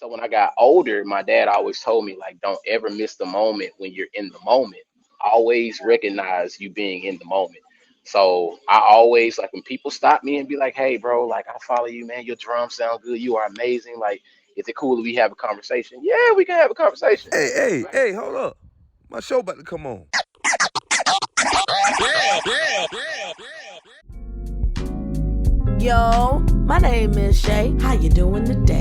So when I got older, my dad always told me, like, don't ever miss the moment when you're in the moment. Always recognize you being in the moment. So I always, like, when people stop me and be like, hey, bro, like, I follow you, man. Your drums sound good. You are amazing. Like, is it cool if we have a conversation? Yeah, we can have a conversation. Hey, hold up. My show about to come on. Yo, my name is Shay. How you doing today?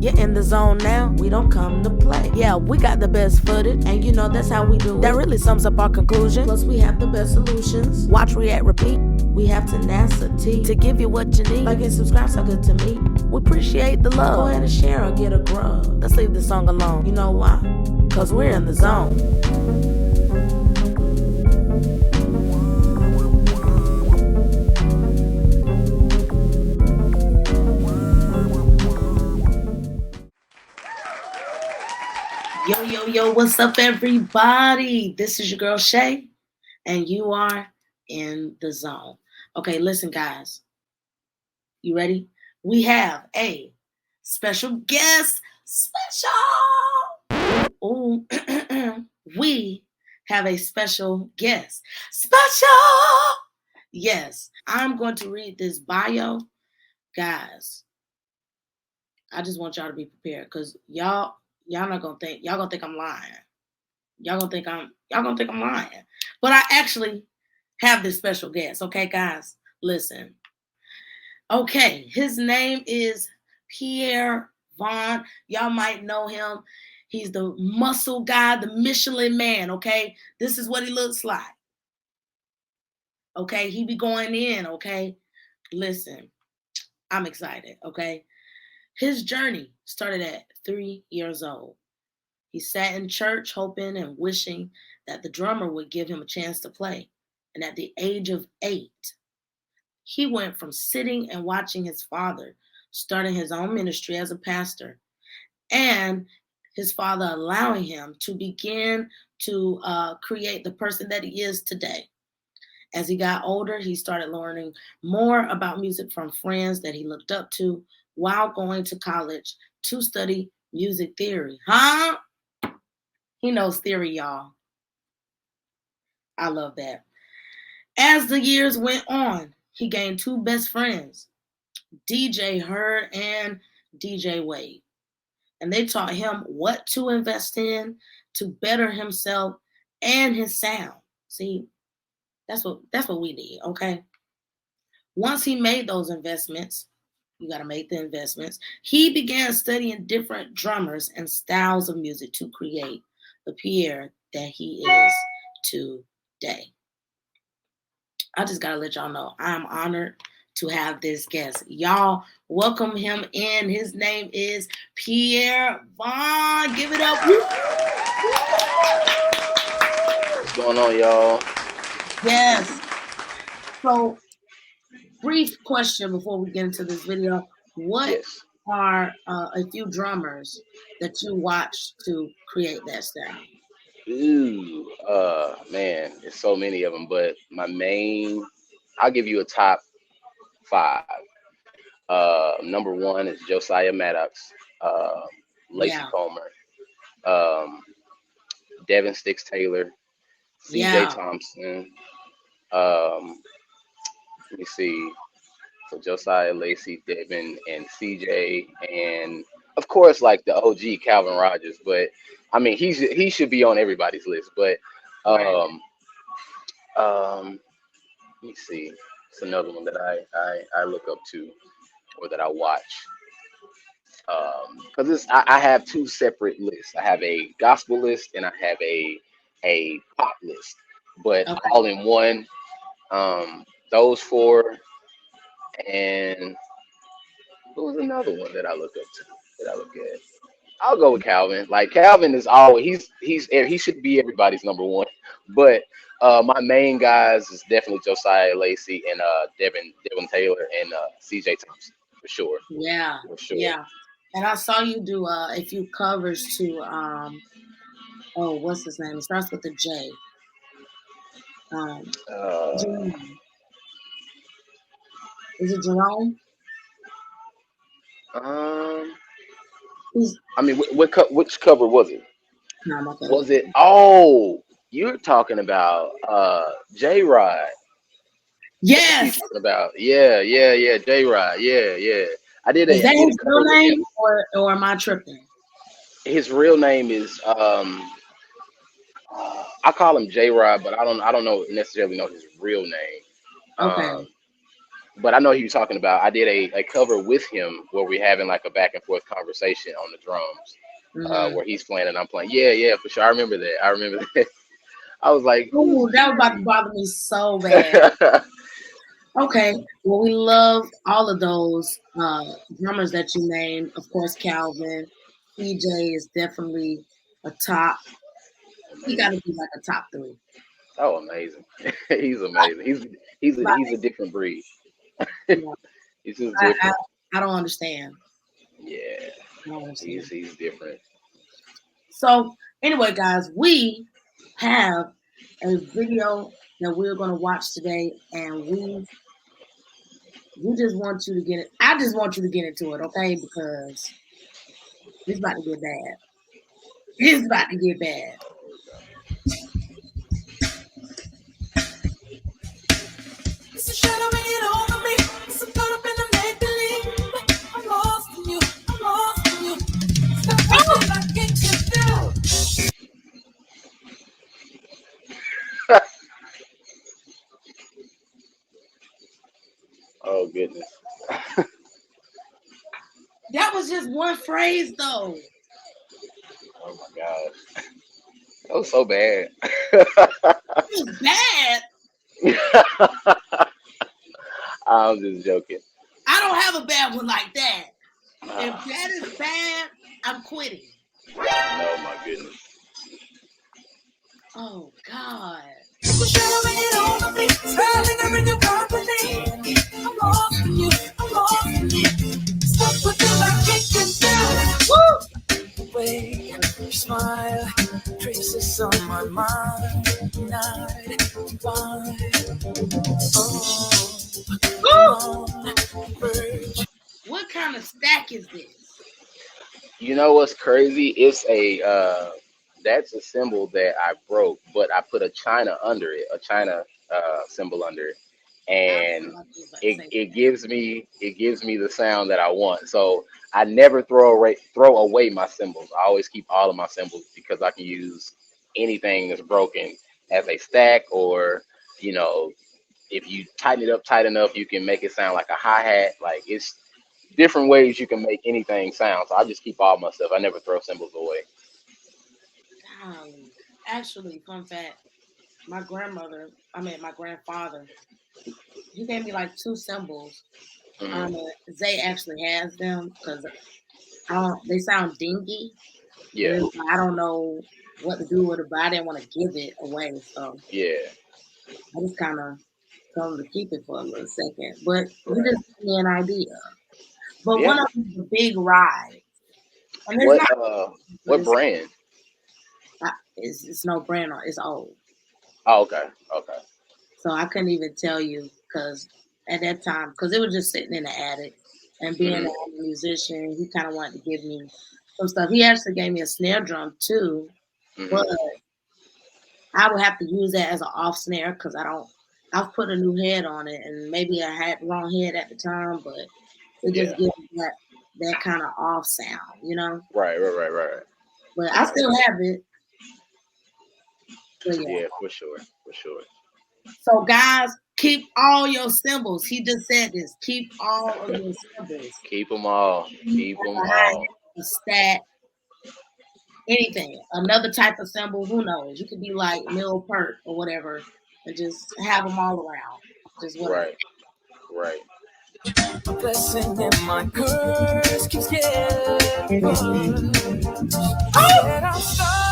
You're in the zone now. We don't come to play. Yeah, we got the best footage, and you know that's how we do it. That really sums up our conclusion. Plus, we have the best solutions. Watch, react, repeat. We have tenacity to give you what you need. Like and subscribe, so good to me. We appreciate the love. Go ahead and share or get a grub. Let's leave this song alone. You know why? Cause we're in the zone. Yo, what's up, everybody? This is your girl Shay, and you are in the zone. Okay, listen, guys. You ready? We have a special guest. Oh, we have a special guest. Yes, I'm going to read this bio. Guys, I just want y'all to be prepared because y'all not gonna think I'm lying. Y'all gonna think I'm lying. But I actually have this special guest. Okay, guys, listen. Okay, his name is Pierre Vaughn. Y'all might know him. He's the muscle guy, the Michelin man. Okay, this is what he looks like. Okay, he be going in. Okay, listen, I'm excited. Okay, his journey started at 3 years old. He sat in church hoping and wishing that the drummer would give him a chance to play. And at the age of 8, he went from sitting and watching his father starting his own ministry as a pastor and his father allowing him to begin to create the person that he is today. As he got older, he started learning more about music from friends that he looked up to while going to college to study music theory. He knows theory, y'all. I love that. As the years went on, he gained 2 best friends, DJ Hurd and DJ Wade. And they taught him what to invest in to better himself and his sound. See, that's what we need, okay? Once he made those investments, you got to make the investments. He began studying different drummers and styles of music to create the Pierre that he is today. I just got to let y'all know I'm honored to have this guest. Y'all welcome him in. His name is Pierre Vaughn. Give it up. What's going on, y'all? Yes. So, brief question before we get into this video. What Yes. are a few drummers that you watch to create that style? Ooh, man, there's so many of them, but I'll give you a top 5. Number 1 is Josiah Maddox, uh, Lacey Yeah. Comer, um, Devin Sticks Taylor, CJ Yeah. Thompson. Let me see. So Josiah, Lacey, Devin, and CJ, and of course, like the OG Calvin Rogers. But I mean, he should be on everybody's list. But Right. um, um, let me see. It's another one that I look up to or that I watch. Because I have 2 separate lists. I have a gospel list and I have a pop list, but Okay. all in one. Those 4, and what was another one that I look up to that I look at? I'll go with Calvin. Like Calvin is always he should be everybody's number 1, but my main guys is definitely Josiah Lacey and Devin Taylor and CJ Thompson for sure, Yeah. for sure. Yeah. And I saw you do a few covers to oh, what's his name? It starts with a J. Um Uh, Jerome. Is it Jerome? um, He's I mean, which cover was it? no, I'm okay. Was it? Oh, you're talking about J Rod. That's who you're Yes. talking about. Yeah, yeah, yeah. J Rod. Yeah, yeah. Is I that did a his real cover with him. name or am I tripping? His real name is I call him J Rod, but I don't know necessarily know his real name. Okay. But I know who you're talking about. I did a cover with him where we're having like a back and forth conversation on the drums, Mm-hmm. where he's playing and I'm playing. Yeah, yeah, for sure. I remember that. I remember that. I was like, who's Ooh, that was about to bother me so bad. Okay. Well, we love all of those drummers that you named. Of course, Calvin. CJ is definitely a top. He got amazing. to be like a top three. Oh, amazing. He's amazing. He's a Like, different breed. you know, He's just I, I, different. I don't understand. Yeah, I don't understand. he's different. So, anyway, guys, we have a video that we're going to watch today, and we just want you to get it. I just want you to get into it, okay? Because it's about to get bad. It's about to get bad. It's a shadow hanging over me. It's a caught up in the make believe. I'm lost in you. I'm lost in you. Stop thinking I can't get down. Oh goodness. That was just one phrase, though. Oh my gosh. That was so bad. It was bad. I'm just joking. I don't have a bad one like that. If Ah, that is bad, I'm quitting. no, my goodness. Oh God. Way you smile, traces on my mind. Night, what kind of stack is this? You know what's crazy? It's a that's a symbol that I broke, but I put a China under it, a China symbol under it, I and feel like you was about to it say it gives me the sound that I want. So I never throw away my symbols. I always keep all of my symbols because I can use anything that's broken as a stack, or you know, if you tighten it up tight enough, you can make it sound like a hi hat. Like it's different ways you can make anything sound. So I just keep all my stuff. I never throw symbols away. golly. Actually, fun fact, my grandmother, I mean my grandfather, he gave me like two symbols. Hmm. Zay actually has them because I don't. They sound dingy, and Yeah, I don't know what to do with it, but I didn't want to give it away, so yeah, I just kind of told him to keep it for a little second. But you right. just gave me an idea. But Yeah. one of them is a big ride, and it's What not, uh but what brand? it's no brand on. It's old, Oh, okay, okay. so I couldn't even tell you because at that time, because it was just sitting in the attic, and being Hmm. a musician, he kind of wanted to give me some stuff. He actually gave me a snare drum too, but Hmm. I would have to use that as an off snare because I don't. I've put a new head on it, and maybe I had the wrong head at the time, but it Yeah. just gives that kind of off sound, you know. Right, right, right, right. But I Right. still have it. But yeah. Yeah, for sure, for sure. So guys, keep all your symbols. He just said this. Keep all of your symbols. Keep them all. Keep them A hi all. a stat, anything. Another type of symbol. Who knows? You could be like Lil Perk or whatever, and just have them all around. Just whatever. Right, right. A blessing and my curse keeps getting worse. Said I'll stop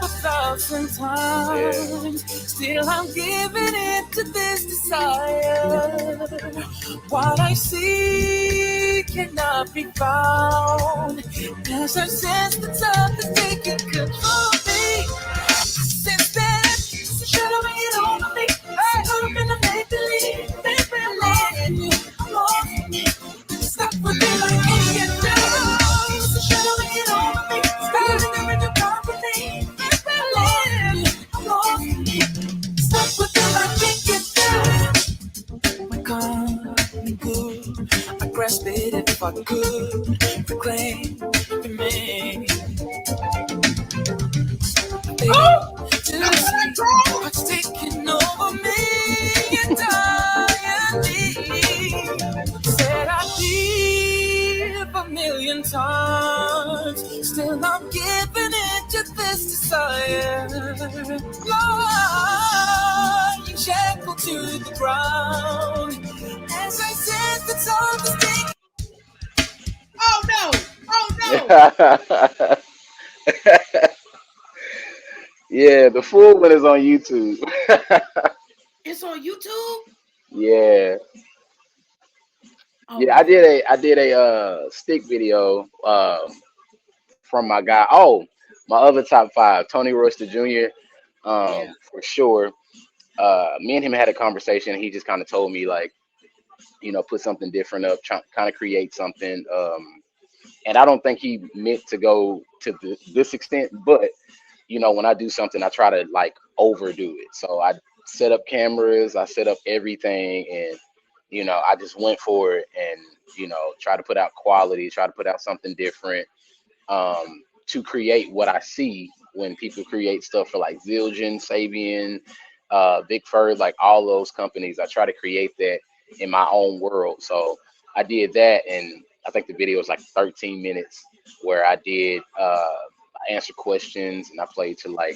1,000 times. Yeah. Still I'm giving it to this desire. What I see cannot be found. As I sense the top is taking control of me. Since then, it's shadowing over me. I'm caught up in the make-believe. Baby, I'm lost in you. I'm lost in you. Stop with me like it can do. what could the claim remain? Oh, to see what's taking over me entirely. Said I'd leave a million times, still I'm giving it to this desire. Lying shackled to the ground, as I said, that's all the thing. Oh no! Oh no! Yeah, the full one is on YouTube. It's on YouTube. Yeah, Oh yeah. my! I did a stick video from my guy. Oh, my other top five, Tony Royster Jr. Yeah. For sure. Me and him had a conversation. He just kind of told me like, put something different up, kind of create something. And I don't think he meant to go to this extent, but when I do something, I try to like overdo it. So I set up cameras, I set up everything, and I just went for it, and try to put out quality, try to put out something different, to create what I see when people create stuff for like Zildjian, Sabian, Big Fur, like all those companies. I try to create that in my own world. So I did that, and I think the video was like 13 minutes, where I did I answered questions, and I played to like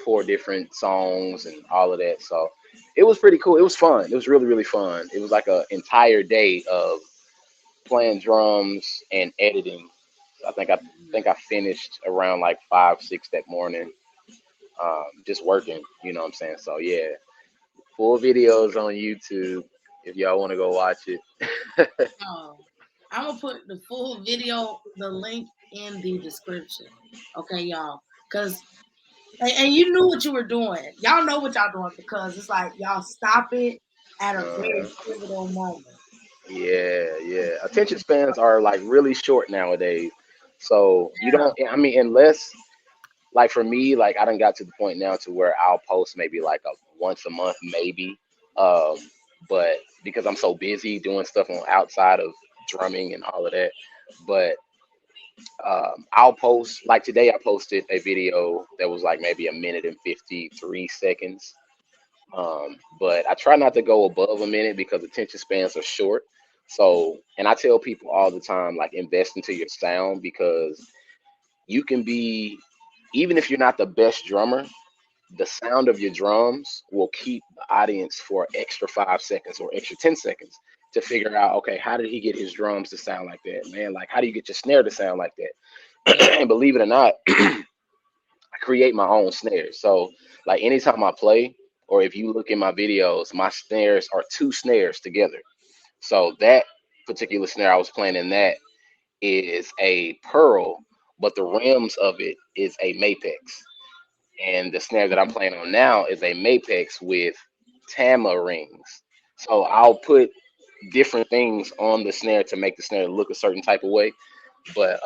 four different songs and all of that. So it was pretty cool. It was fun. It was really, really fun. It was like an entire day of playing drums and editing. I think I finished around like 5, 6 that morning, just working. You know what I'm saying? So yeah, full videos on YouTube if y'all want to go watch it. Oh, I'm gonna put the full video, the link in the description. Okay, y'all, because and you knew what you were doing. Y'all know what y'all doing because it's like y'all stop it at a Uh, very pivotal moment. yeah, yeah. Attention spans are like really short nowadays. So you Yeah. don't. I mean, unless like for me, like I done got to the point now to where I'll post maybe like a once a month, maybe. Um, but because I'm so busy doing stuff on outside of drumming and all of that, but I'll post like today. I posted a video that was like maybe a minute and 53 seconds. But I try not to go above a minute because attention spans are short. So, and I tell people all the time, like invest into your sound because you can be, even if you're not the best drummer, the sound of your drums will keep the audience for extra 5 seconds or extra 10 seconds to figure out, okay, how did he get his drums to sound like that, man? Like, how do you get your snare to sound like Yeah. that? And believe it or not, I create my own snares. So, like, anytime I play, or if you look in my videos, my snares are two snares together. So, that particular snare I was playing in that is a pearl, but the rims of it is a mapex. And the snare that I'm playing on now is a Mapex with Tama rings. So I'll put different things on the snare to make the snare look a certain type of way. But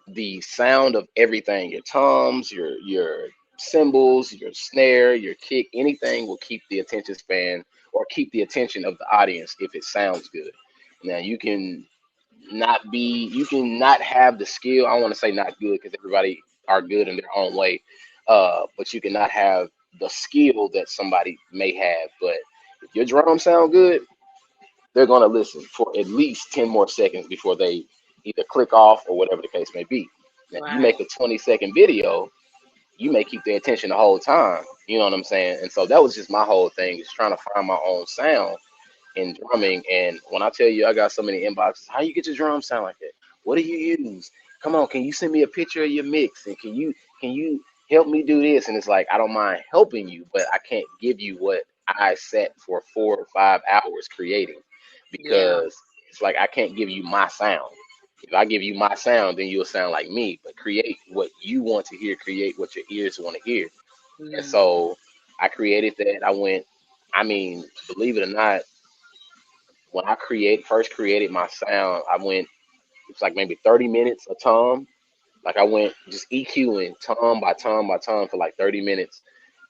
the sound of everything, your toms, your cymbals, your snare, your kick, anything will keep the attention span or keep the attention of the audience if it sounds good. Now you can not have the skill. I don't want to say not good because everybody are good in their own way, but you cannot have the skill that somebody may have. But if your drums sound good, they're gonna listen for at least 10 more seconds before they either click off or whatever the case may be. Now, if you Right. make a 20-second video, you may keep their attention the whole time. You know what I'm saying? And so that was just my whole thing, is trying to find my own sound in drumming. And when I tell you I got so many inboxes, how you get your drums sound like that? What do you use? Come on, can you send me a picture of your mix? And can you help me do this? And it's like I don't mind helping you, but I can't give you what I sat for 4 or 5 hours creating Yeah. because it's like I can't give you my sound. If I give you my sound, then you'll sound like me. But create what you want to hear, create what your ears want to hear. And Mm. so I created that. I mean, believe it or not, when I first created my sound, it was like maybe 30 minutes a tom. Like I went just EQing tom by tom by tom for like 30 minutes,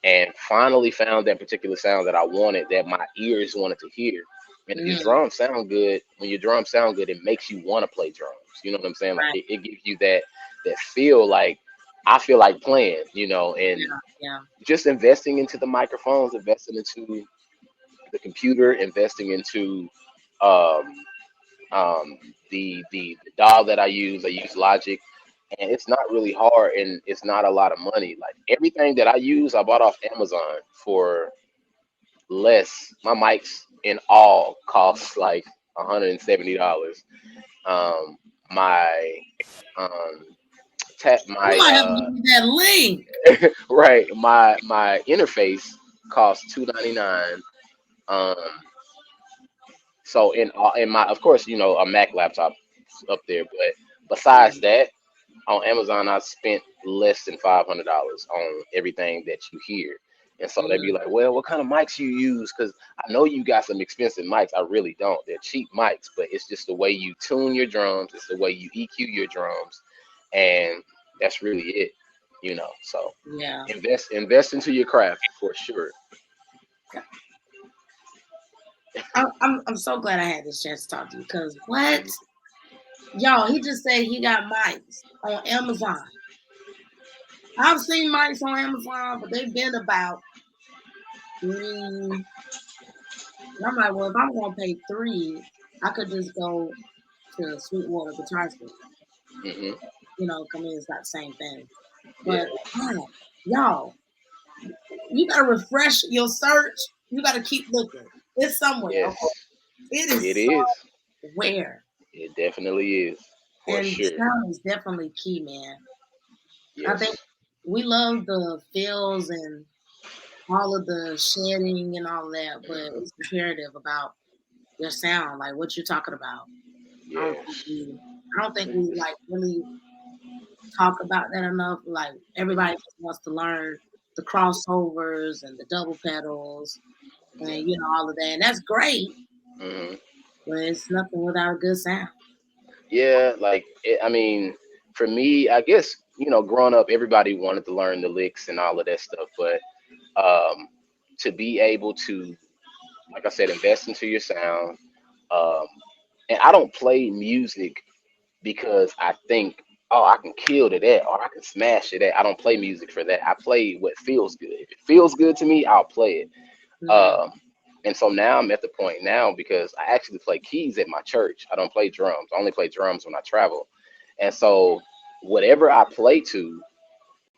and finally found that particular sound that I wanted, that my ears wanted to hear. And if your Mm, drums sound good, when your drums sound good, it makes you want to play drums. You know what I'm saying? Like right. it gives you that feel like I feel like playing, and Yeah. Yeah. just investing into the microphones, investing into the computer, investing into um, the DAW that I use. I use Logic, and it's not really hard, and it's not a lot of money. Like everything that I use, I bought off Amazon for less. My mics in all cost like $170. Um, my um, You my might have to give me that link. right, my interface costs $299. Um, so in my, of course, a Mac laptop up there, but besides Right. that, on Amazon, I spent less than $500 on everything that you hear. And so they'd be Mm, like, well, what kind of mics you use? Because I know you got some expensive mics. I really don't. They're cheap mics, but it's just the way you tune your drums. It's the way you EQ your drums. And that's really it, So yeah. invest into your craft for sure. I'm so glad I had this chance to talk to you because what? Y'all, he just said he got mics on Amazon. I've seen mics on Amazon, but they've been about three. And I'm like, well, if I'm gonna pay three, I could just go to Sweetwater Guitar Store. Hmm. I mean, it's not the same thing. Yeah, But man, y'all, you gotta refresh your search. You gotta keep looking. It's somewhere. Okay? yes, It it is is. somewhere. It definitely is for And sure. sound is definitely key, man. I think Yes. we love the feels and all of the shedding and all that, but Hmm. it's imperative about your sound, like what you're talking about. I don't think Yes. we, I don't think we like really talk about that enough. Like everybody just wants to learn the crossovers and the double pedals Yeah. and all of that, and that's great, Hmm. but it's nothing without a good sound. Yeah, like I mean, for me, I guess growing up, everybody wanted to learn the licks and all of that stuff, but um, to be able to, like I said, invest into your sound, um, and I don't play music because I think, oh, I can kill to that or I can smash it. At. I don't play music for that. I play what feels good. If it feels good to me, I'll play it. Mm, Um, and so now I'm at the point now because I actually play keys at my church. I don't play drums. I only play drums when I travel. And so whatever I play to,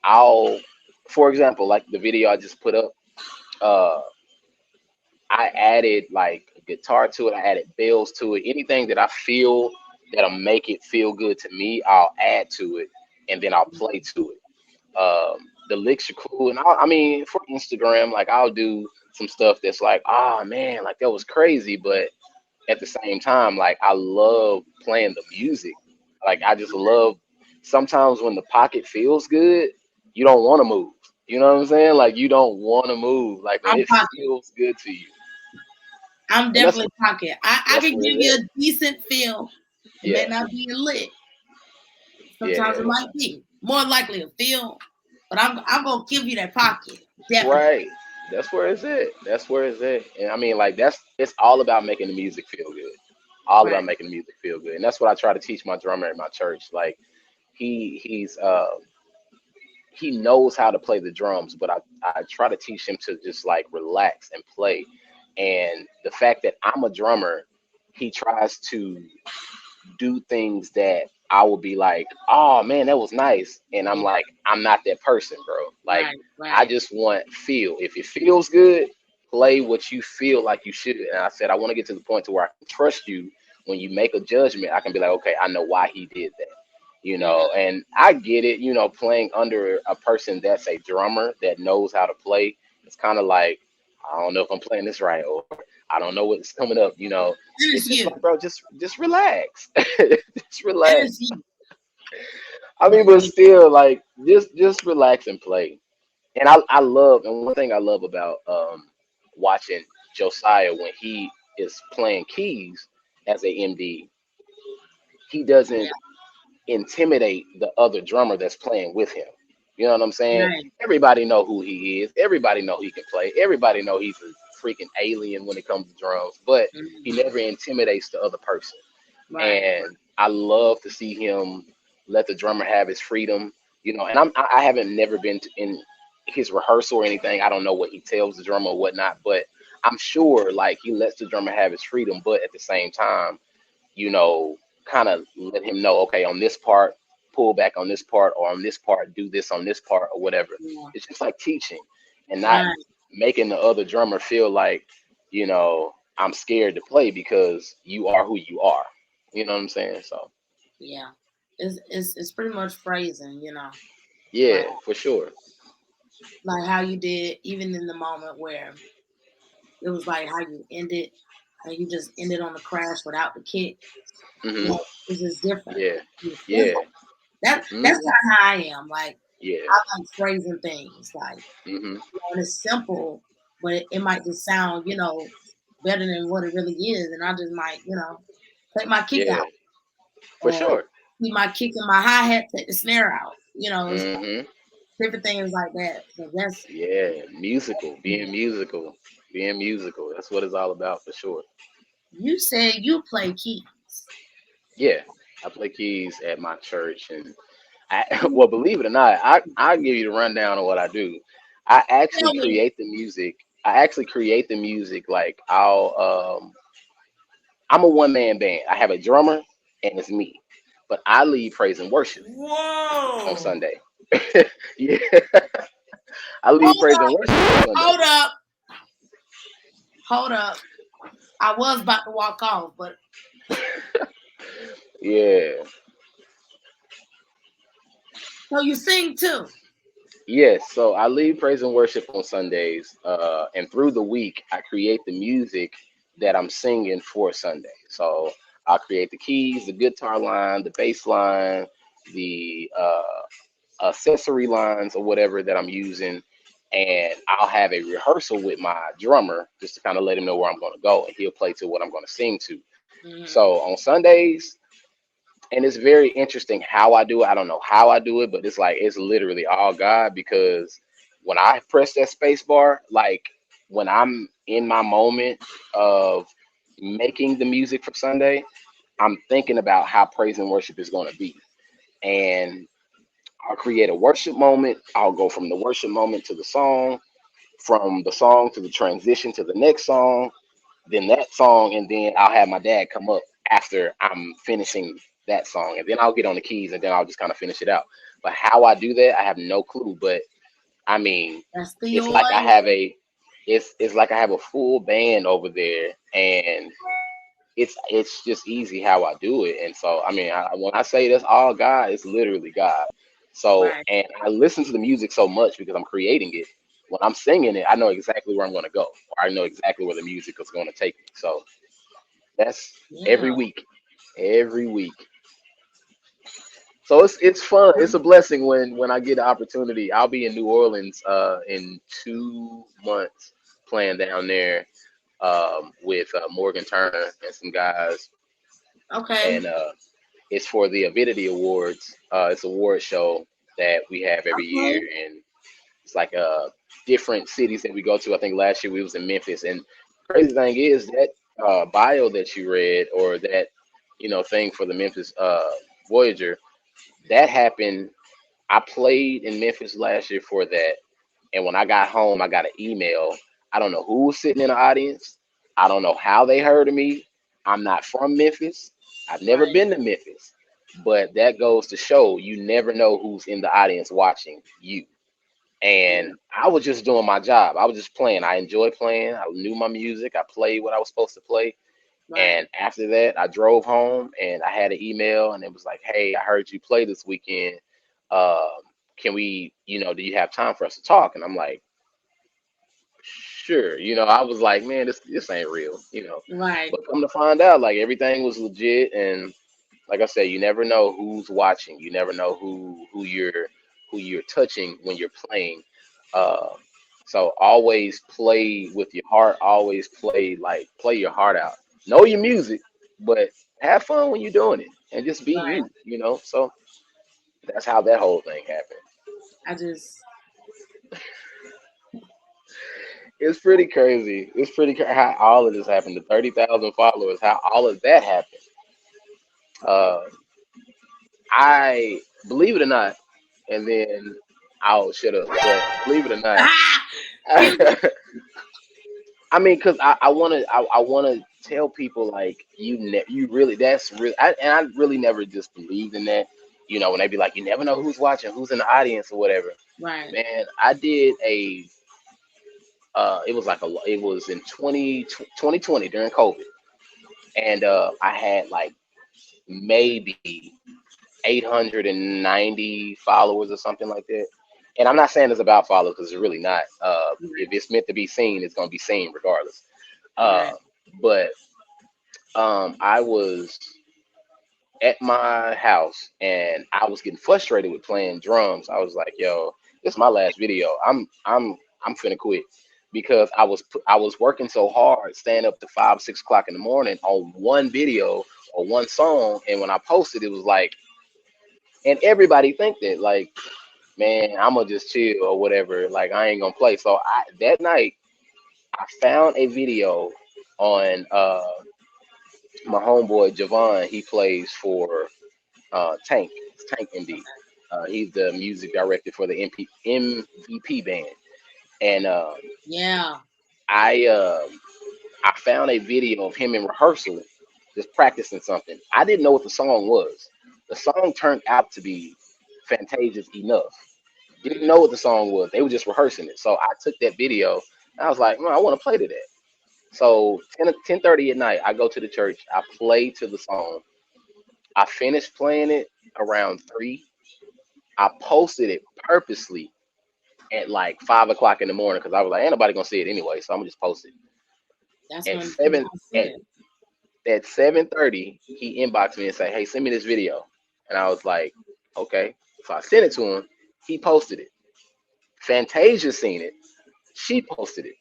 I'll, for example, like the video I just put up, uh, I added like a guitar to it. I added bells to it. Anything that I feel that'll make it feel good to me, I'll add to it, and then I'll play to it. The licks are cool, and I mean, for Instagram, like I'll do some stuff that's like, ah, man, like that was crazy, but at the same time, like I love playing the music. Like I just love. Sometimes when the pocket feels good, you don't want to move. You know what I'm saying? Like you don't want to move. Like when I'm it pocket. feels good to you, I'm and definitely pocket. I that's can where give it's you at. a decent feel. It may Yeah, not be a lick. Sometimes yeah, it might be more likely a feel, but I'm gonna give you that pocket. Definitely. right. That's where it's at. That's where it's at. And I mean, like it's all about making the music feel good. All about Right. making the music feel good, and that's what I try to teach my drummer at my church. Like he knows how to play the drums, but I try to teach him to just like relax and play. And the fact that I'm a drummer, he tries to do things that I will be like, oh man, that was nice. And I'm Yeah. like, I'm not that person, bro. Like, Right. I Right. just want feel. If it feels good, play what you feel like you should. And I said, I want to get to the point to where I can trust you when you make a judgment. I can be like, okay, I know why he did that. Mm, And I get it, playing under a person that's a drummer that knows how to play. It's kind of like, I don't know if I'm playing this right, or I don't know what's coming up. it It's is just you. like, bro, just relax. Just It is relax. you. I mean, But but still, like, just relax and play. And I love, and one thing I love about watching Josiah when he is playing keys as a MD, he yeah. doesn't intimidate the other drummer that's playing with him. You know what I'm saying? Right. Everybody know who he is. Everybody know he can play. Everybody know he's a freaking alien when it comes to drums, but he Mhm. never intimidates the other person. Right. And I love to see him let the drummer have his freedom, And I haven't never been in his rehearsal or anything. I don't know what he tells the drummer or whatnot, but I'm sure like he lets the drummer have his freedom, but at the same time, you know, kind of let him know, okay, on this part, pull back on this part, or on this part, do this on this part, or whatever. Yeah. It's just like teaching and not Right. making the other drummer feel like, I'm scared to play because you are who you are. You know what I'm saying? So, Yeah. It's pretty much phrasing, like yeah, for sure. how you did even in the moment where it was like how you ended, how you just ended on the crash without the kick. Hmm. It's just different. Yeah, It's yeah, simple. That's hmm, kind of how I am. Like yeah, I like phrasing things. Like hmm, and it's simple, but it might just sound, better than what it really is. And I just might, take my kick yeah, out for or sure. keep my kick in my hi hat, take the snare out. It's Hmm. different things like that. But that's Yeah, being musical. That's what it's all about for sure. you said you play keys. Yeah, I play keys at my church, and well, believe it or not, I give you the rundown of what I do. I actually Tell me. create the music. I actually create the music. Like I'm a one man band. I have a drummer, and it's me. But I lead praise and worship on Whoa. Sunday. Yeah, I lead Hold praise and up. worship on Sunday. Hold up. Hold up. I was about to walk off, but Yeah. so you sing too. Yes, so I lead praise and worship on Sundays, and through the week I create the music that I'm singing for Sunday. So I'll create the keys, the guitar line, the bass line, the accessory lines, or whatever that I'm using, and I'll have a rehearsal with my drummer just to kind of let him know where I'm going to go, and he'll play to what I'm going to sing to. Mhm. So on Sundays, and it's very interesting how I do it. I don't know how I do it, but it's like it's literally all God because when I press that space bar, like when I'm in my moment of making the music for Sunday, I'm thinking about how praise and worship is going to be. And I'll create a worship moment. I'll go from the worship moment to the song, from the song to the transition to the next song, then that song, and then I'll have my dad come up after I'm finishing that song, and then I'll get on the keys, and then I'll just kind of finish it out. But how I do that, I have no clue. But I mean, That's the it's like I oil. have a, it's like I have a full band over there, and it's just easy how I do it. And so I mean, when I say that's all God, it's literally God. So Right. and I listen to the music so much because I'm creating it. When I'm singing it, I know exactly where I'm going to go, or I know exactly where the music is going to take me. So that's Yeah. every week. So it's fun. It's a blessing when I get the opportunity. I'll be in New Orleans in 2 months playing down there with Morgan Turner and some guys, Okay. and it's for the Avidity Awards. It's an award show that we have every year, Okay. and it's like different cities that we go to. I think last year we was in Memphis, and crazy thing is that bio that you read, or that thing for the Memphis Voyager, that happened. I played in Memphis last year for that, and when I got home, I got an email. I don't know who was sitting in the audience. I don't know how they heard of me. I'm not from Memphis. I've never Right. been to Memphis, but that goes to show you never know who's in the audience watching you. Yeah. And I was just doing my job. I was just playing. I enjoyed playing. I knew my music. I played what I was supposed to play. Right. And after that, I drove home and I had an email, and it was like, "Hey, I heard you play this weekend. Um, can we, do you have time for us to talk?" And I'm like, "Sure." I was like, "Man, this ain't real." Right. But come to find out, like everything was legit, and like I said, you never know who's watching. You never know who you're touching when you're playing. Uh, so always play with your heart. Always play your heart out. Know your music, but have fun when you're doing it, and just be Right. you. So that's how that whole thing happened. I just It's pretty crazy. It's pretty how all of this happened. The 30,000 followers, how all of that happened. Uh, I believe it or not, and then I'll shut up. But believe it or not, Ah, you I mean, cause I wanna tell people like you really that's real, and I really never just believed in that. You know, when they be like, you never know who's watching, who's in the audience or whatever. right. Man, I did it was like it was in 2020 during COVID, and I had like maybe 890 followers or something like that. And I'm not saying it's about followers because it's really not. If it's meant to be seen, it's gonna be seen regardless. Uh, Right. but I was at my house and I was getting frustrated with playing drums. I was like, "Yo, this is my last video. I'm finna quit." Because I was working so hard, staying up to 5, 6 o'clock in the morning on one video or one song, and when I posted, it was like, and everybody think that like, man, I'm gonna just chill or whatever. Like I ain't gonna play. So that night I found a video on my homeboy Javon. He plays for Tank. It's Tank MD. He's the music director for the MVP band. And Yeah. I uh, I found a video of him in rehearsal, just practicing something. I didn't know what the song was. The song turned out to be Fantasia's Enough. Didn't know what the song was. They were just rehearsing it. So I took that video and I was like, man, I want to play to that. So 10:30 at night, I go to the church. I play to the song. I finished playing it around 3. I posted it purposely at like 5 o'clock in the morning because I was like, ain't nobody gonna see it anyway, so I'm gonna just post it. That's At when people see at it. 7:30, he inboxed me and said, hey, send me this video. And I was like, okay. So I sent it to him. He posted it. Fantasia seen it. She posted it.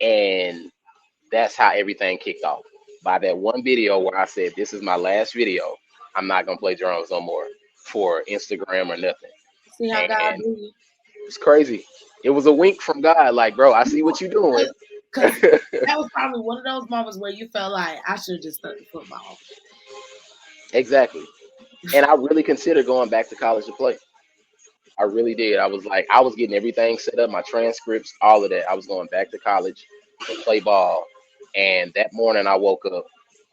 And that's how everything kicked off. By that one video where I said, this is my last video. I'm not gonna play drums no more for Instagram or nothing. See how God And do you? it's crazy. It was a wink from God, like, bro, I see what you're doing. Because that was probably one of those moments where you felt like I should have just studied football. Exactly. And I really considered going back to college to play. I really did. I was like, I was getting everything set up, my transcripts, all of that. I was going back to college to play ball. And that morning I woke up,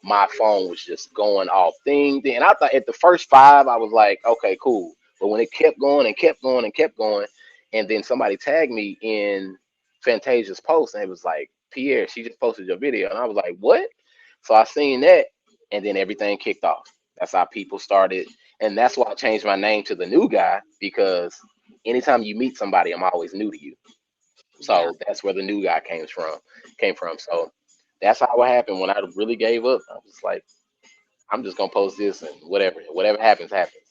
my phone was just going off. Ding, ding. And I thought at the first 5, I was like, okay, cool. But when it kept going and kept going and kept going, and then somebody tagged me in Fantasia's post and it was like, Pierre, she just posted your video. And I was like, what? So I seen that, and then everything kicked off. That's how people started, and that's why I changed my name to the new guy because anytime you meet somebody, I'm always new to you. Yeah. So that's where the new guy came from. Came from. So that's how it happened. When I really gave up, I was like, I'm just gonna post this and whatever happens, happens.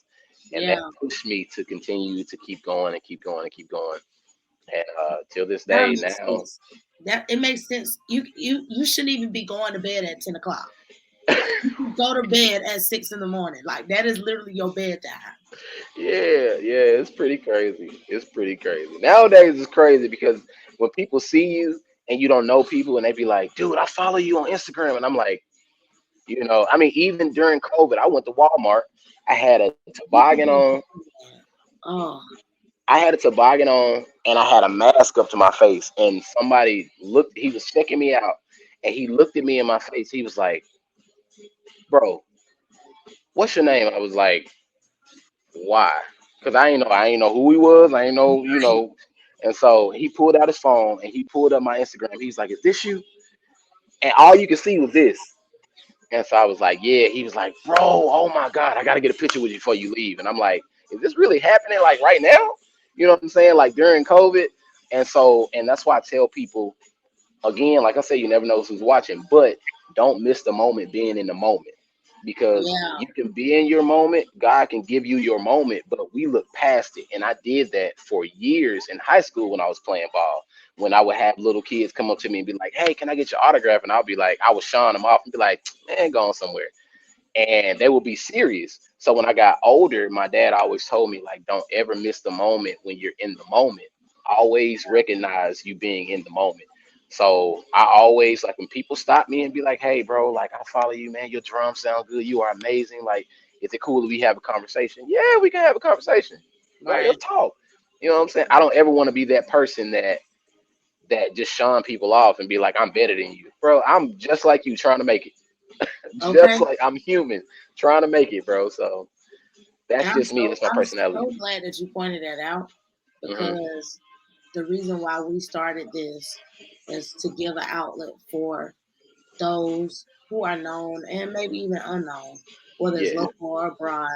And that Yeah. pushed me to continue to keep going and keep going and keep going. And till this That day makes now. sense. That it makes sense. You shouldn't even be going to bed at 10 o'clock. Go to bed at 6 in the morning. Like that is literally your bedtime. Yeah, it's pretty crazy. It's pretty crazy. Nowadays, it's crazy because when people see you and you don't know people and they be like, dude, I follow you on Instagram. And I'm like, I mean, even during COVID, I went to Walmart. I had a toboggan People be on. doing that. Oh, I had a toboggan on and I had a mask up to my face. And somebody looked, he was checking me out and he looked at me in my face. He was like, bro, what's your name? I was like, why? Because I ain't know who he was. I ain't know, right. And so he pulled out his phone and he pulled up my Instagram. He's like, "Is this you?" And all you could see was this. And so I was like, "Yeah." He was like, "Bro, oh my God, I gotta get a picture with you before you leave." And I'm like, "Is this really happening? Like right now?" You know what I'm saying? Like during COVID. And that's why I tell people again, like I say, you never know who's watching, but don't miss the moment being in the moment because Yeah. you can be in your moment. God can give you your moment, but we look past it. And I did that for years in high school when I was playing ball. When I would have little kids come up to me and be like, hey, can I get your autograph? And I'll be like, I was showing them off and be like, man, go on somewhere. And they would be serious. So when I got older, my dad always told me, like, don't ever miss the moment when you're in the moment. always recognize you being in the moment. So I always like when people stop me and be like, "Hey, bro, like I follow you, man. Your drums sound good. You are amazing. Like, is it cool if we have a conversation?" Yeah, we can have a conversation. Like, Right. let's talk. You know what I'm saying? I don't ever want to be that person that just shun people off and be like, "I'm better than you, bro. I'm just like you, trying to make it. Okay. Just like I'm human, trying to make it, bro." So And that's just me. That's my I'm personality. so glad that you pointed that out Hmm. because the reason why we started this is to give an outlet for those who are known and maybe even unknown, whether it's Yeah. local or abroad.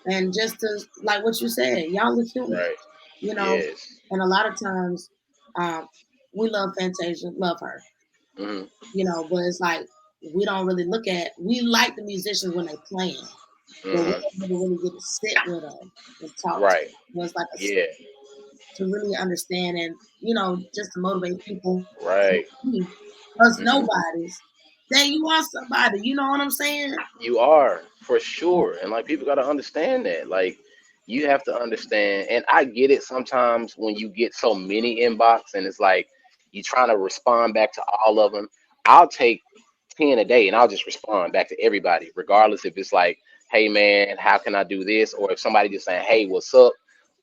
And just to like what you said, y'all are human, Right. you know. Yes. And a lot of times, um, we love Fantasia, love her, Hmm. you know, but it's like we don't really look at. We like the musicians when they playing, but we Hmm. don't never really get to sit with them and talk to them. Right. So it's like Yeah. to really understand and just to motivate people, Right. us Hmm. nobodies, that you are somebody. You know what I'm saying? You are for sure, and like people got to understand that. Like you have to understand, and I get it sometimes when you get so many inbox, and it's like you trying to respond back to all of them. I'll take 10 a day, and I'll just respond back to everybody, regardless if it's like, "Hey man, how can I do this?" or if somebody just saying, "Hey, what's up?"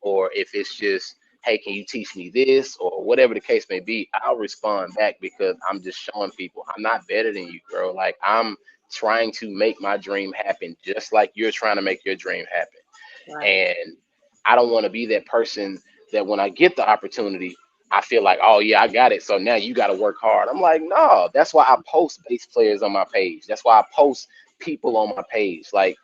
or if it's just, "Hey, can you teach me this?" or whatever the case may be. I'll respond back because I'm just showing people I'm not better than you, bro. Like I'm trying to make my dream happen just like you're trying to make your dream happen. Right. And I don't want to be that person that when I get the opportunity, I feel like, "Oh yeah, I got it. So now you got to work hard." I'm like, no, that's why I post bass players on my page. That's why I post people on my page, like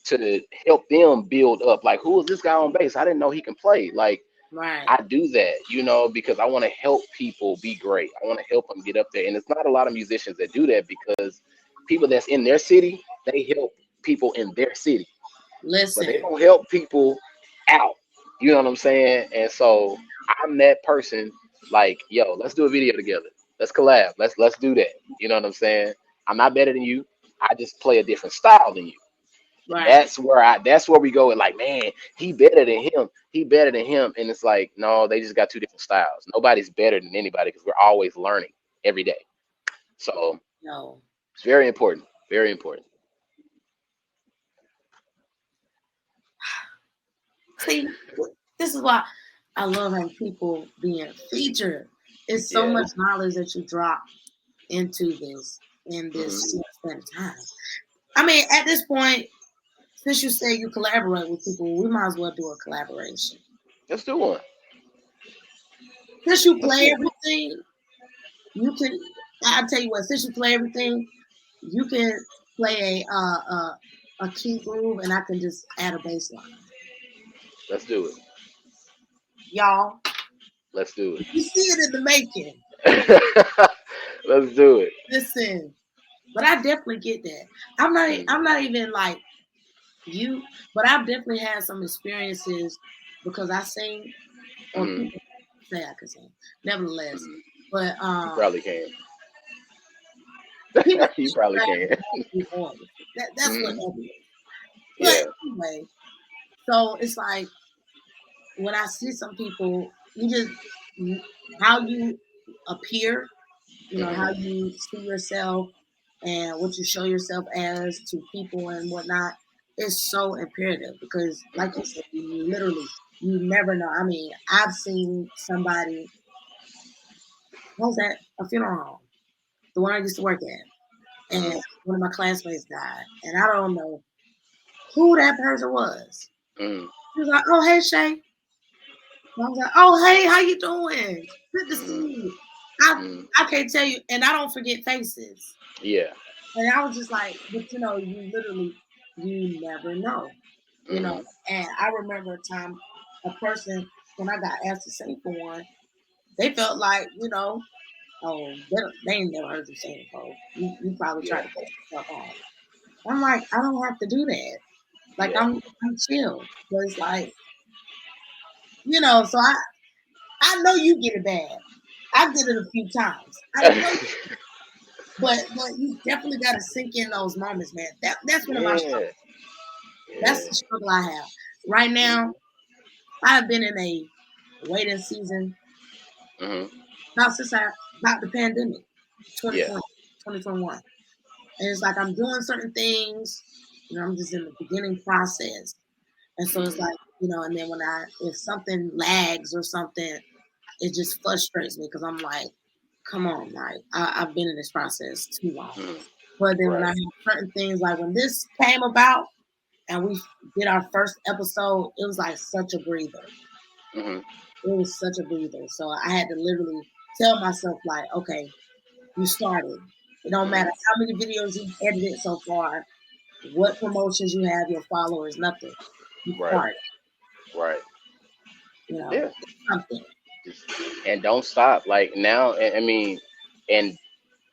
to help them build up. Like, who is this guy on bass? I didn't know he can play. Like, Right. I do that, because I want to help people be great. I want to help them get up there. And it's not a lot of musicians that do that because people that's in their city, they help people in their city, but they Listen. don't help people out. You know what I'm saying? And so I'm that person like, yo, let's do a video together. Let's collab. Let's do that. You know what I'm saying? I'm not better than you. I just play a different style than you. Right. That's where we go and like, man, he better than him. He better than him. And it's like, no, they just got two different styles. Nobody's better than anybody because we're always learning every day. So No. it's very important. Very important. See, this is why I love having people being featured. It's so Yeah. much knowledge that you drop into this in this Hmm. short span of time. I mean, at this point, since you say you collaborate with people, we might as well do a collaboration. Let's do one. Since you Let's play do everything, you can. I'll tell you what. Since you play everything, you can play a key groove, and I can just add a bass line. let's do it. Y'all, Let's do you see it in the making. it. Let's do it. Listen, but I definitely get that. I'm not. Mm, I'm not even like you, but I've definitely had some experiences because I sing, or mm, people say I can sing. Nevertheless, mm. but You probably can. people You think probably that can. be artists. That's what Mm, that is. But yeah. anyway, so it's like when I see some people, you just how you appear, how Hmm. you see yourself and what you show yourself as to people and whatnot is so imperative because, like you Hmm. said, you literally you never know. I mean, I've seen somebody. What was that? A funeral home, the one I used to work at, and Hmm. one of my classmates died, and I don't know who that person was. Hmm. He was like, "Oh, hey, Shay." I was like, "Oh, hey, how you doing? Good to see Hmm. you." I Hmm. I can't tell you, and I don't forget faces. Yeah. And I was just like, but you literally, you never know, you know. Hmm. And I remember a time, a person when I got asked to sing for one, they felt like, oh, they ain't never heard you sing before. You probably Yeah. tried to cut yourself off. I'm like, I don't have to do that. Like Yeah. I'm chill. But it's like, so I know you get it bad. I did it a few times. I know, but you definitely got to sink in those moments, man. That's one of my Yeah. That's Yeah. the struggle I have. Right now, Hmm. I have been in a waiting season. Hmm. Not since about the pandemic, Yeah. 2020, 2021. And it's like I'm doing certain things, I'm just in the beginning process. And so it's Hmm. like, and then if something lags or something, it just frustrates me because I'm like, come on, like I've been in this process too long. Hmm. But then when I Right. have certain things, like when this came about and we did our first episode, it was like such a breather. Hmm. It was such a breather. So I had to literally tell myself, like, okay, you started. It don't matter Hmm. how many videos you've edited so far, what promotions you have, your followers, nothing. You Right. started. Right. Yeah. It's something. Just, and don't stop. Like now, I mean, and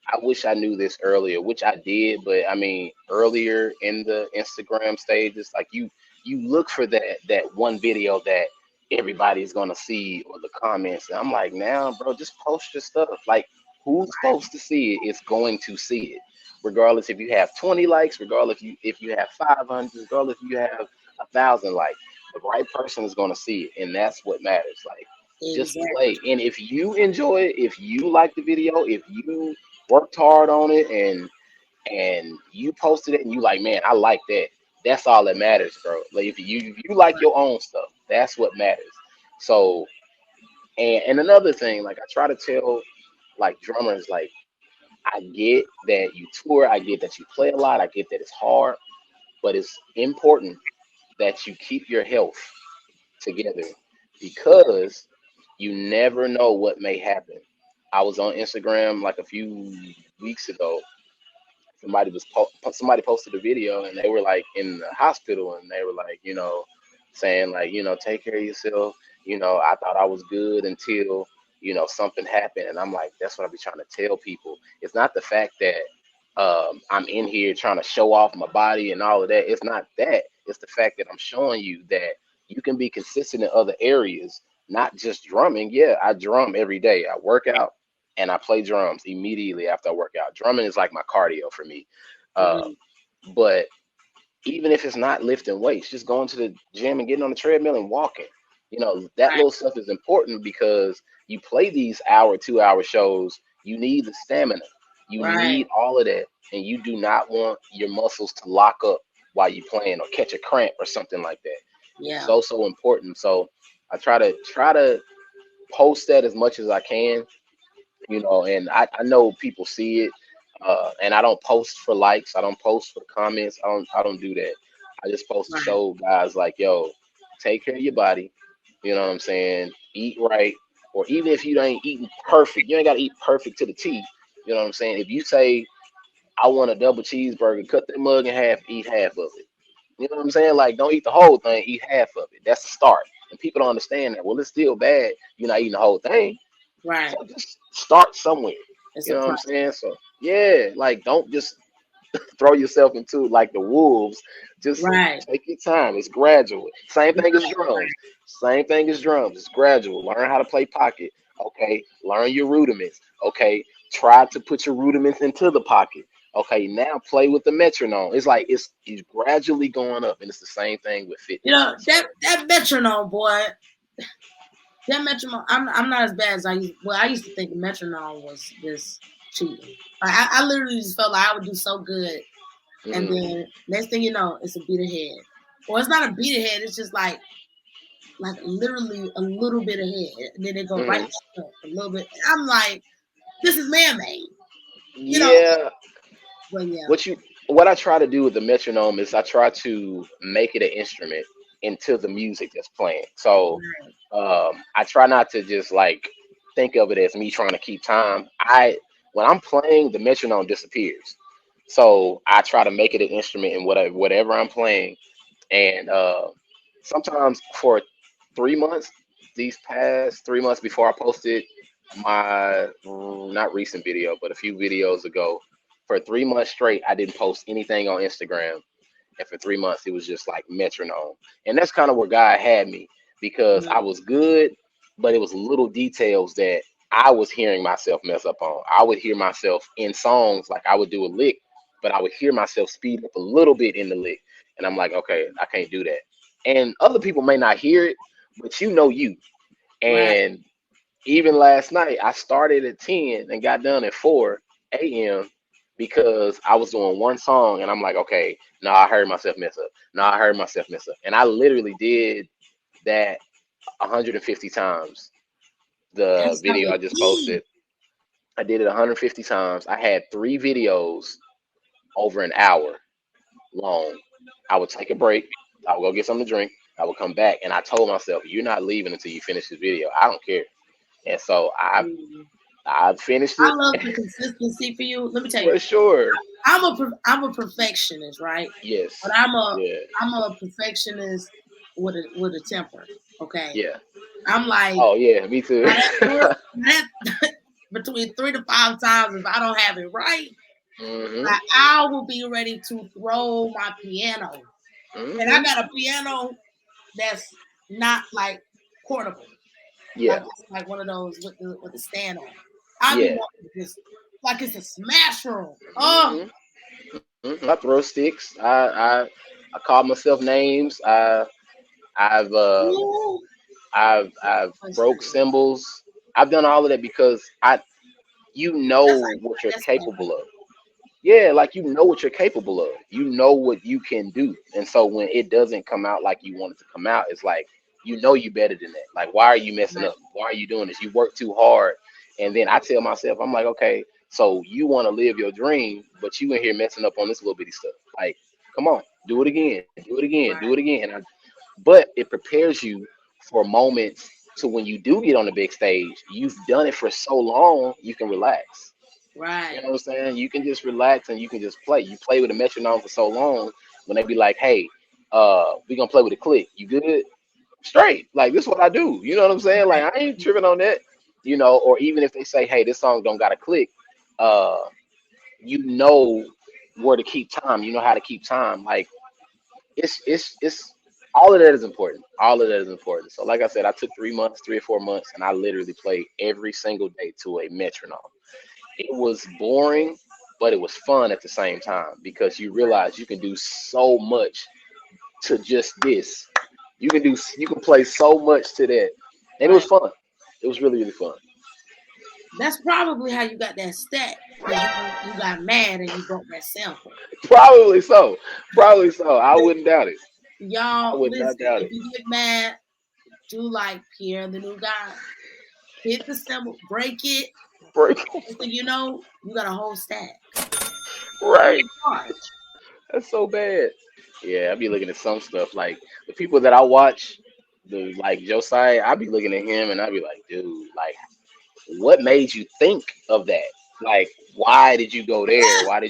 I wish I knew this earlier, which I did, but I mean earlier in the Instagram stages, like you look for that one video that everybody's gonna see or the comments. And I'm like, now, bro, just post your stuff. Like who's supposed to see it is going to see it. Regardless if you have 20 likes, regardless if you have 500, regardless if you have 1,000 likes, the right person is gonna see it, and that's what matters. Like just Exactly. play. And if you enjoy it, if you like the video, if you worked hard on it and you posted it and you like, man, I like that. That's all that matters, bro. Like if you like your own stuff, that's what matters. So and another thing, like I try to tell like drummers, like I get that you tour, I get that you play a lot, I get that it's hard, but it's important that you keep your health together Yeah. because you never know what may happen. I was on Instagram like a few weeks ago. Somebody posted a video and they were like in the hospital and they were like, saying like, take care of yourself. I thought I was good until something happened, and I'm like, that's what I be trying to tell people. It's not the fact that I'm in here trying to show off my body and all of that. It's not that. It's the fact that I'm showing you that you can be consistent in other areas, not just drumming. Yeah, I drum every day. I work out and I play drums immediately after I work out. Drumming is like my cardio for me. Mhm. Um, but even if it's not lifting weights, just going to the gym and getting on the treadmill and walking. That Right. little stuff is important because you play these hour, 2 hour shows. You need the stamina. You Right. need all of that. And you do not want your muscles to lock up while you're playing or catch a cramp or something like that. It's Yeah. so important. So I try to post that as much as I can, and I know people see it, and I don't post for likes, I don't post for comments, I don't do that. I just post to Right. show guys like, yo, take care of your body, you know what I'm saying? Eat right, or even if you ain't eating perfect, you ain't gotta eat perfect to the T. You know what I'm saying? If you say I want a double cheeseburger, cut that mug in half, eat half of it. You know what I'm saying? Like, don't eat the whole thing, eat half of it. That's the start. And people don't understand that. Well, it's still bad. You're not eating the whole thing. Right. So just start somewhere. It's You a know what I'm process. saying? So yeah, like don't just throw yourself into like the wolves. Just Right. take your time. It's gradual. Same thing as drums. Right. Same thing as drums. It's gradual. Learn how to play pocket. Okay. Learn your rudiments. Okay. Try to put your rudiments into the pocket. Okay. Now play with the metronome. It's like it's gradually going up, and it's the same thing with fitness. So That metronome, boy. That metronome. I'm not as bad as I used. Well, I used to think metronome was just cheating. Like I literally just felt like I would do so good, and mhm. then next thing you know, it's a beat ahead. Or it's not a beat ahead. It's just like literally a little bit ahead, and then they go right Mhm. back up a little bit. I'm like, this is man made, you know. Yeah. But yeah, What I try to do with the metronome is I try to make it an instrument into the music that's playing. So right, I try not to just like think of it as me trying to keep time. When I'm playing, the metronome disappears. So I try to make it an instrument in whatever I'm playing. And sometimes for 3 months, these past 3 months before I posted my not recent video, but a few videos ago, for 3 months straight, I didn't post anything on Instagram. And for 3 months, it was just like metronome. And that's kind of where God had me because I mm, was good, but it was little details that I was hearing myself mess up on. I would hear myself in songs, like I would do a lick, but I would hear myself speed up a little bit in the lick. And I'm like, okay, I can't do that. And other people may not hear it, but you know you. Right. And even last night, I started at 10 and got done at 4 a.m. because I was doing one song and I'm like, okay, no, I heard myself mess up. No, I heard myself mess up. And I literally did that 150 times. The That's how video I it just be. posted, I did it 150 times. I had 3 videos over an hour long. I would take a break. I would go get something to drink. I would come back, and I told myself, "You're not leaving until you finish this video. I don't care." And so Mm. I finished I it love the consistency for you. Let me tell you, for sure. I'm a perfectionist, right? But Yes. Yeah. I'm a perfectionist with a temper. Okay, Yeah. I'm like Oh yeah, me too. now that between 3 to 5 times if I don't have it right, Mhm. like I will be ready to throw my piano. And I Mhm. got a piano that's not like portable. Yeah. Like it's like one of those with the stand on. I be Yeah. wanting to just like it's a smash room. Oh, Mhm. Mhm. I throw sticks. I call myself names. I've ooh, I've broke frustrating. cymbals. I've done all of that because you That's know how you what got you're that stuff. capable of. Yeah, like you know what you're capable of. You know what you can do. And so when it doesn't come out like you want it to come out, it's like you know you better than that. Like why are you messing Right, up? Why are you doing this? You work too hard. And then I tell myself, I'm like, okay, so you want to live your dream, but you in here messing up on this little bitty stuff. Like, come on, do it again, do it again, do it right, again. But it prepares you for moments to when you do get on the big stage, you've done it for so long, you can relax. You know right. what I'm saying? You can just relax and you can just play. You play with a metronome for so long when they be like, hey, we gonna play with a click. You good? Straight. Like this is what I do. You know what I'm saying? Like I ain't tripping on that. You know, or even if they say, hey, this song don't got a click, uh, you know where to keep time. You know how to keep time. Like it's all of that is important. All of that is important. So like I said, I took 3 months, 3 or 4 months, and I literally played every single day to a metronome. It was boring, but it was fun at the same time because you realize you can do so much to just this. You can play so much to that, and it was Right. fun. It was really really fun. That's probably how you got that stat because you got mad and you broke that sample. Probably so. Probably so. I wouldn't doubt it. I Y'all, would not listen. doubt If it. you get mad, do like Pierre, the new guy. Hit the symbol, break it. Break. So you know you got a whole stack. Right. Free of charge. That's so bad. Yeah, I be looking at some stuff like the people that I watch, the like Josiah. I be looking at him and I be like, dude, like what made you think of that? Like, why did you go there? Yes, Why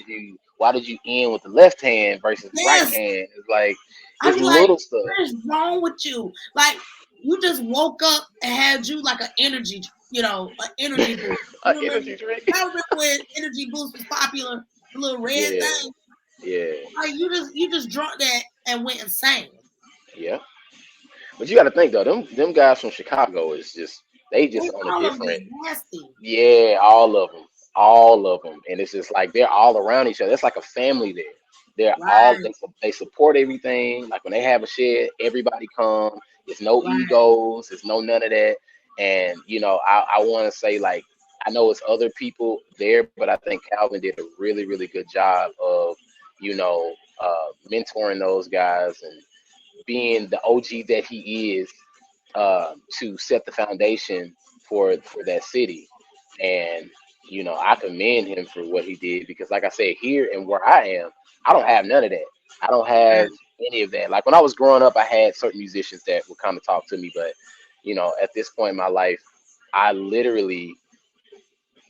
did you end with the left hand versus the right yes. hand? It's like I it's be like, little stuff. what is wrong with you? Like, you just woke up and had you like an energy, an energy boost. An You remember? energy drink. I remember when energy boost was popular, the little red Yeah, thing. yeah, Like you just drunk that and went insane. yeah. But you got to think though, them guys from Chicago is just they They just on a all of them different. is nasty. Yeah, all of them, and it's just like they're all around each other. It's like a family there. They're all Right, they support everything. Like when they have a shed, everybody come. It's no right, egos. It's no none of that. And I want to say like I know it's other people there, but I think Calvin did a really really good job of mentoring those guys and being the OG that he is to set the foundation for that city. And I commend him for what he did because, like I said, here and where I am, I don't have none of that. I don't have right. any of that. Like when I was growing up, I had certain musicians that would kind of talk to me, but at this point in my life, I literally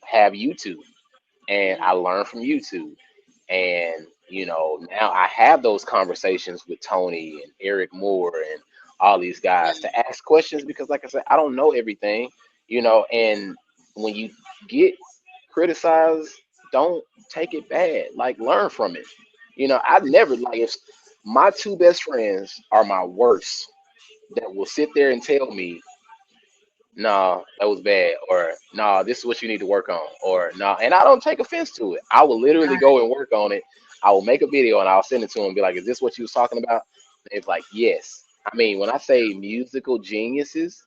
have YouTube and I Mm, learn from YouTube. And now I have those conversations with Tony and Eric Moore and all these guys yeah, to ask questions because, like I said, I don't know everything. And when you get criticized, don't take it bad. Like learn from it. I've never like if my two best friends are my worst that will sit there and tell me no, that was bad, or no, this is what you need to work on, or no, and I don't take offense to it. I will literally right. go and work on it. I will make a video and I'll send it to him and be like, "Is this what you was talking about?" It's like, yes. I mean, when I say musical geniuses,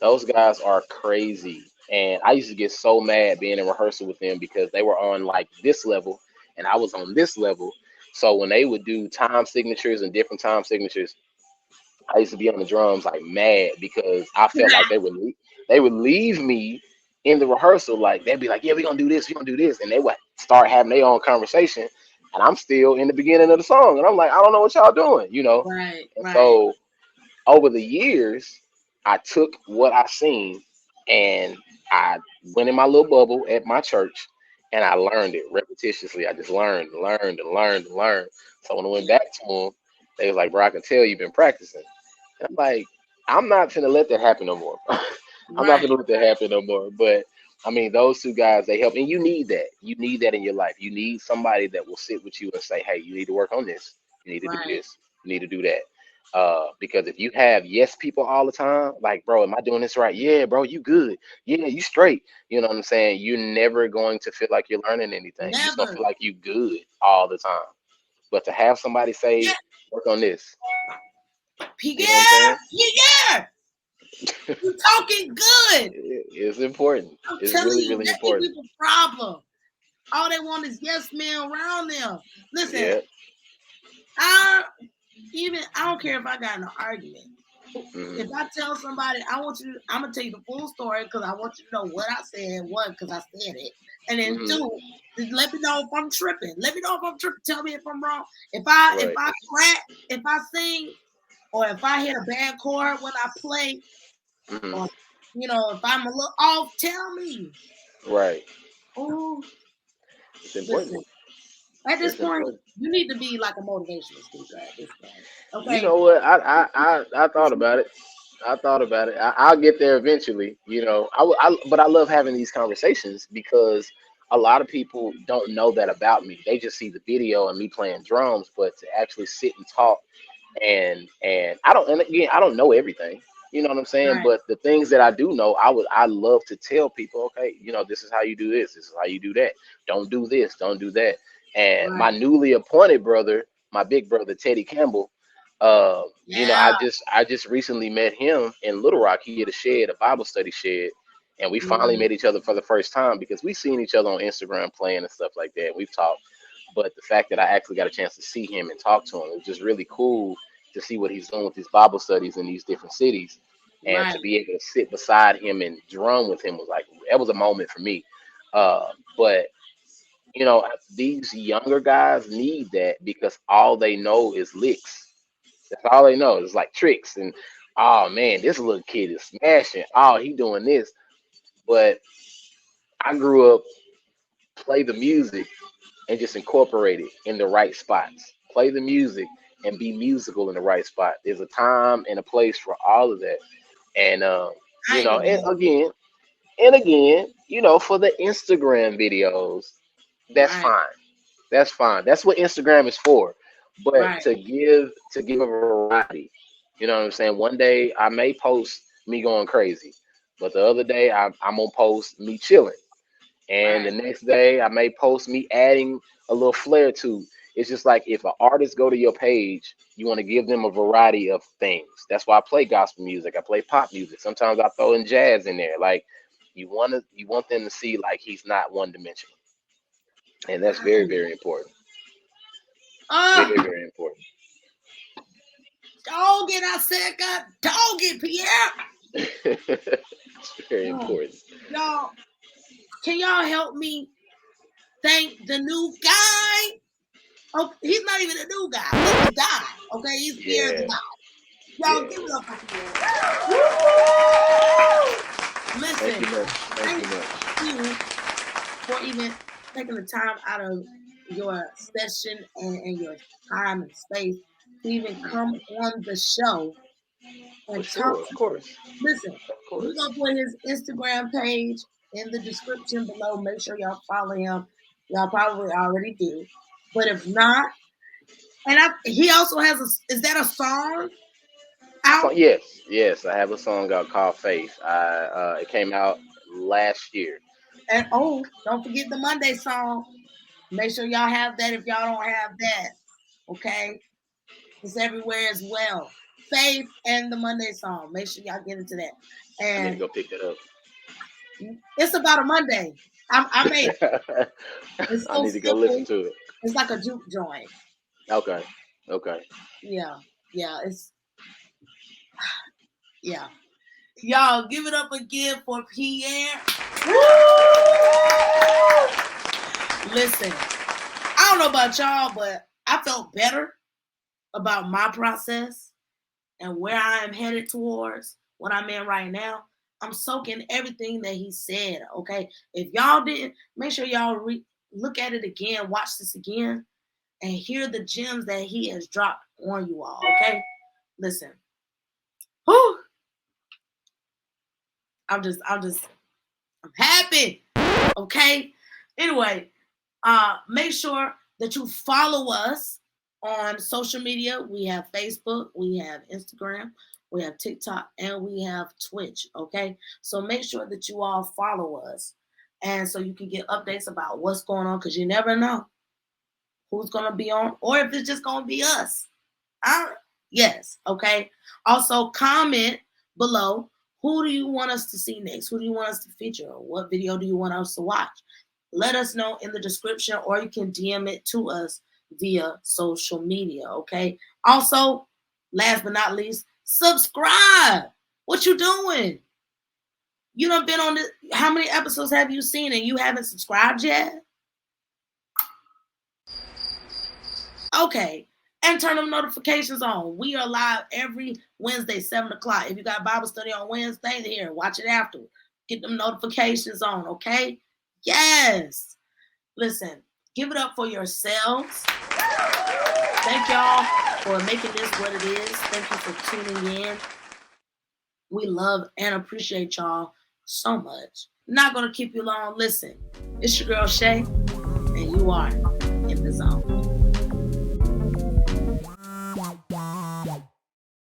Those guys are crazy. And I used to get so mad being in rehearsal with them because they were on like this level and I was on this level. So when they would do time signatures and different time signatures, I used to be on the drums like mad because I felt like they would leave me in the rehearsal like they'd be like, yeah, we're gonna do this, we're gonna do this, and they would start having their own conversation, and I'm still in the beginning of the song, and I'm like, I don't know what y'all doing, you know. Right, And right. so over the years, I took what I seen and I went in my little bubble at my church and I learned it repetitiously. I just learned. So when I went back to them, they was like, bro, I can tell you've been practicing. And I'm like, I'm not gonna let that happen no more. I'm not Right, gonna let that happen no more. But I mean, those two guys, they help, and you need that. You need that in your life. You need somebody that will sit with you and say, hey, you need to work on this. You need to do right. this. You need to do that. Because if you have yes people all the time, like, bro, am I doing this right? Yeah, bro, you good. Yeah, you straight. You know what I'm saying? You're never going to feel like you're learning anything. You're just gonna Never. feel like you good all the time. But to have somebody Yeah, say, work on this, you know what I'm Pierre, saying? Pierre, you talking good. It's important. I'm It's telling really, you, really that be important. people's problem. All they want is yes men around them. Listen, Yeah. I I don't care if I got in an argument. Hmm. If I tell somebody, I'm gonna tell you the full story because I want you to know what I said, one, because I said it, and then Hmm. two, just let me know if I'm tripping. Let me know if I'm tripping. Tell me if I'm wrong. If Right. I crack, if I sing, or if I hit a bad chord when I play, Hmm. or if I'm a little off, tell me. Right. Oh, It's important. listen. At this It's point, important. you need to be like a motivational speaker at this point. You Okay. know what? I thought about it. I thought about it. I'll get there eventually. You know, but I love having these conversations because a lot of people don't know that about me. They just see the video and me playing drums, but to actually sit and talk and I don't, and again, I don't know everything. You know what I'm saying? Right. But the things that I do know, I love to tell people, okay, you know, this is how you do this, this is how you do that. Don't do this, don't do that. And my Right. newly appointed brother, my big brother Teddy Campbell, you know, Yeah. I just recently met him in Little Rock. He had a shed, a Bible study shed, and we finally Mhm. met each other for the first time because we've seen each other on Instagram playing and stuff like that. We've talked, but the fact that I actually got a chance to see him and talk to him, it was just really cool to see what he's doing with his Bible studies in these different cities, and Right. to be able to sit beside him and drum with him was like that was a moment for me. But you know, these younger guys need that because all they know is licks. That's all they know. It's like tricks and oh man, this little kid is smashing. Oh, he doing this. But I grew up play the music and just incorporate it in the right spots. Play the music and be musical in the right spot. There's a time and a place for all of that. And I you ain't know, gonna hold you. and again, you know, for the Instagram videos, that's Right. fine. That's fine. That's what Instagram is for. But Right. to give a variety, you know what I'm saying? One day I may post me going crazy, but the other day I'm gonna post me chilling. And the Right. next day I may post me adding a little flair to. It's just like if an artist go to your page, you want to give them a variety of things. That's why I play gospel music. I play pop music. Sometimes I throw in jazz in there. Like you want them to see like he's not one dimensional, and that's very Right. very important. Oh, Very very important. dog it! I said, God, dog it, Pierre. It's very Oh, important. y'all, can y'all help me thank the new guy? Oh, he's not even a new guy. He's the guy. Okay, he's Pierre the Yeah, guy. Y'all yeah. give it up for Pierre. Woo! Thank Listen, you much. Thank thank you much. you for even taking the time out of your session and your time and space to even come on the show For and talk sure, of to us. course, Listen, of we're course. gonna put his Instagram page in the description below. Make sure y'all follow him. Y'all probably already do, but if not, he also has a. Is that a song So out? yes, yes, I have a song out called Faith. It came out last year. And oh, don't forget the Monday song. Make sure y'all have that if y'all don't have that. Okay, it's everywhere as well. Faith and the Monday song. Make sure y'all get into that. I need to And go pick that up. it's about a Monday. I made it. It's I so need to go listen simple. to it. It's like a juke joint. Okay. Okay. Yeah. Yeah. Y'all give it up again for Pierre. Woo! Listen, I don't know about y'all, but I felt better about my process and where I am headed towards, what I'm in right now. I'm soaking everything that he said, okay? If y'all didn't, make sure y'all look at it again, watch this again, and hear the gems that he has dropped on you all, okay? Listen. Whew. I'm happy, okay? Anyway, make sure that you follow us on social media. We have Facebook, we have Instagram, we have TikTok, and we have Twitch, okay? So make sure that you all follow us, and so you can get updates about what's going on, because you never know who's going to be on, or if it's just going to be us. Yes, okay? Also, comment below, who do you want us to see next? Who do you want us to feature? Or what video do you want us to watch? Let us know in the description, or you can DM it to us via social media, okay? Also, last but not least, subscribe. What you doing? You done been on this. How many episodes have you seen and you haven't subscribed yet? Okay. And turn them notifications on. We are live every Wednesday, 7 o'clock. If you got Bible study on Wednesday, here, watch it afterward. Get them notifications on, okay? Yes. Listen, give it up for yourselves. Thank y'all for making this what it is. Thank you for tuning in. We love and appreciate y'all so much. Not going to keep you long. Listen, it's your girl Shay, and you are in the zone.